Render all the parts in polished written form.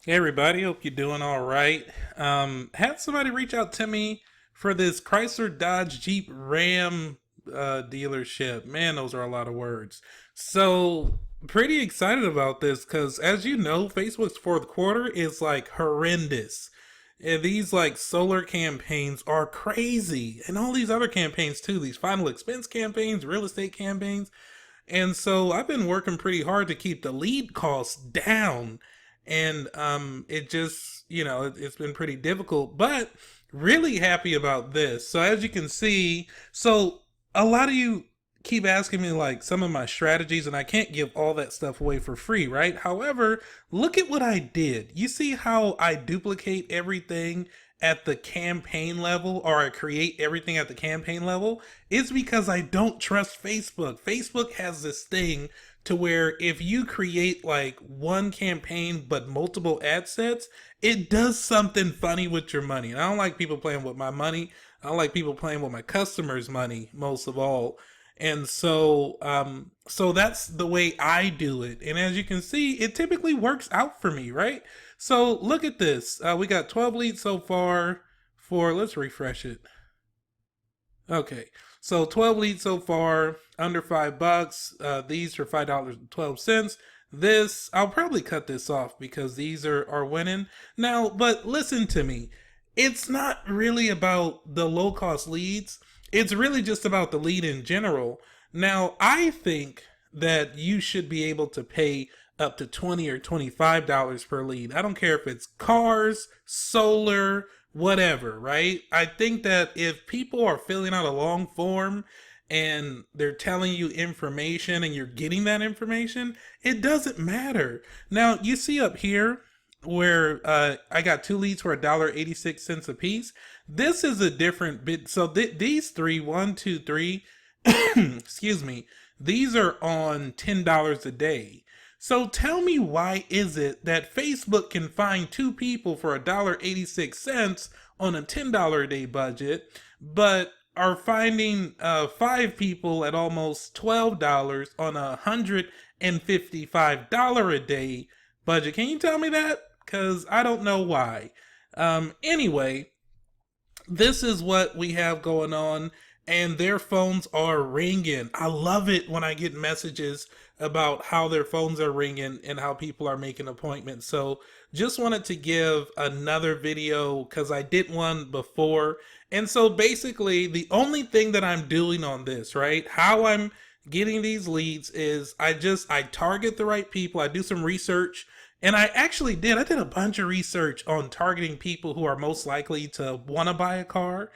Hey everybody, hope you're doing all right. Had somebody reach out to me for this Chrysler Dodge Jeep Ram dealership. Man, those are a lot of words. So, pretty excited about this because, as you know, Facebook's fourth quarter is like horrendous. And these like solar campaigns are crazy, and all these other campaigns too. These final expense campaigns, real estate campaigns. And so I've been working pretty hard to keep the lead costs down. And it just, it's been pretty difficult, but really happy about this. So as you can see, so a lot of you keep asking me like some of my strategies, and I can't give all that stuff away for free, right? However, look at what I did. You see how I duplicate everything at the campaign level, or I create everything at the campaign level? It's because I don't trust Facebook. Facebook has this thing to where if you create like one campaign but multiple ad sets, it does something funny with your money. And I don't like people playing with my money. I don't like people playing with my customers' money most of all. And so that's the way I do it. And as you can see, it typically works out for me, right? So look at this. We got 12 leads so far for, let's refresh it. Okay, so 12 leads so far, under $5. These for $5.12. This, I'll probably cut this off because these are winning. Now, but listen to me. It's not really about the low cost leads. It's really just about the lead in general. Now, I think that you should be able to pay up to $20 or $25 per lead. I don't care if it's cars, solar, whatever, right? I think that if people are filling out a long form and they're telling you information and you're getting that information, it doesn't matter. Now, you see up here where I got two leads for $1.86 a piece. This is a different bit. So these three, one, two, three, excuse me, these are on $10 a day. So tell me, why is it that Facebook can find two people for $1.86 on a $10 a day budget, but are finding five people at almost $12 on a $155 a day budget? Can you tell me that? Because I don't know why. Anyway, this is what we have going on, and their phones are ringing. I love it when I get messages about how their phones are ringing and how people are making appointments. So just wanted to give another video because I did one before. And so basically the only thing that I'm doing on this, right, how I'm getting these leads is I target the right people. I do some research, and I did a bunch of research on targeting people who are most likely to want to buy a car.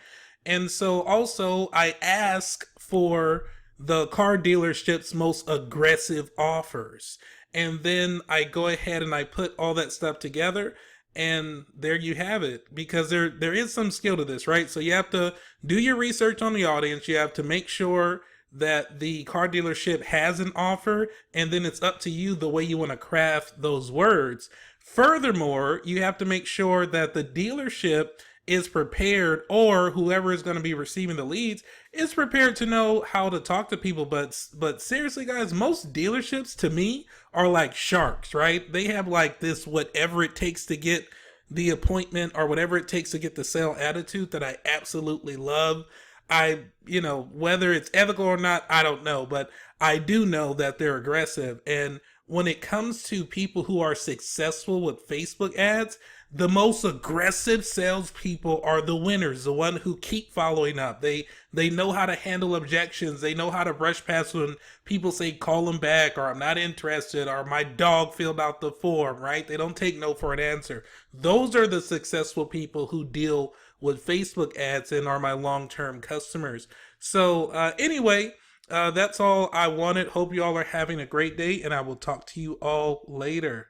And so also I ask for the car dealership's most aggressive offers. And then I go ahead and I put all that stuff together, and there you have it. Because there is some skill to this, right? So you have to do your research on the audience. You have to make sure that the car dealership has an offer, and then it's up to you the way you want to craft those words. Furthermore, you have to make sure that the dealership is prepared, or whoever is going to be receiving the leads is prepared to know how to talk to people. But seriously guys, most dealerships to me are like sharks, right? They have like this whatever it takes to get the appointment, or whatever it takes to get the sale attitude that I absolutely love. Whether it's ethical or not, I don't know, but I do know that they're aggressive. And when it comes to people who are successful with Facebook ads, the most aggressive salespeople are the winners, the one who keep following up. They know how to handle objections. They know how to brush past when people say call them back, or I'm not interested, or my dog filled out the form, right? They don't take no for an answer. Those are the successful people who deal with Facebook ads and are my long-term customers. So anyway, that's all I wanted. Hope you all are having a great day, and I will talk to you all later.